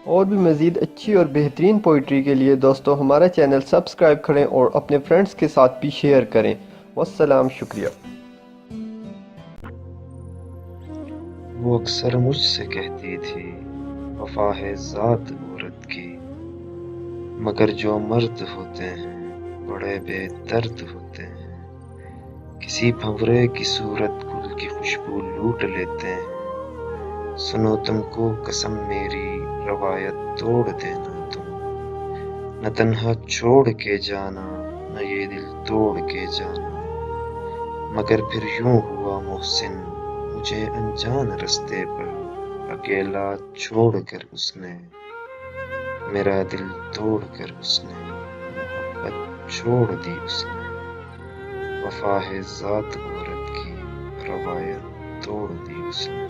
اور بھی مزید اچھی اور بہترین پوئٹری کے لیے دوستو ہمارا چینل سبسکرائب کریں اور اپنے فرینڈز کے ساتھ بھی شیئر کریں۔ والسلام، شکریہ۔ وہ اکثر مجھ سے کہتی تھی وفا ہے ذات عورت کی، مگر جو مرد ہوتے ہیں بڑے بے درد ہوتے ہیں، کسی بھنورے کی صورت گل کی خوشبو لوٹ لیتے ہیں۔ سنو تم کو قسم میری روایت توڑ دینا تم، نہ تنہا چھوڑ کے جانا نہ یہ دل توڑ کے جانا، مگر پھر یوں ہوا محسن مجھے انجان رستے پر اکیلا چھوڑ کر اس نے، میرا دل توڑ کر اس نے محبت چھوڑ دی اس نے۔ وفا ہے ذات عورت کی روایت توڑ دی اس نے۔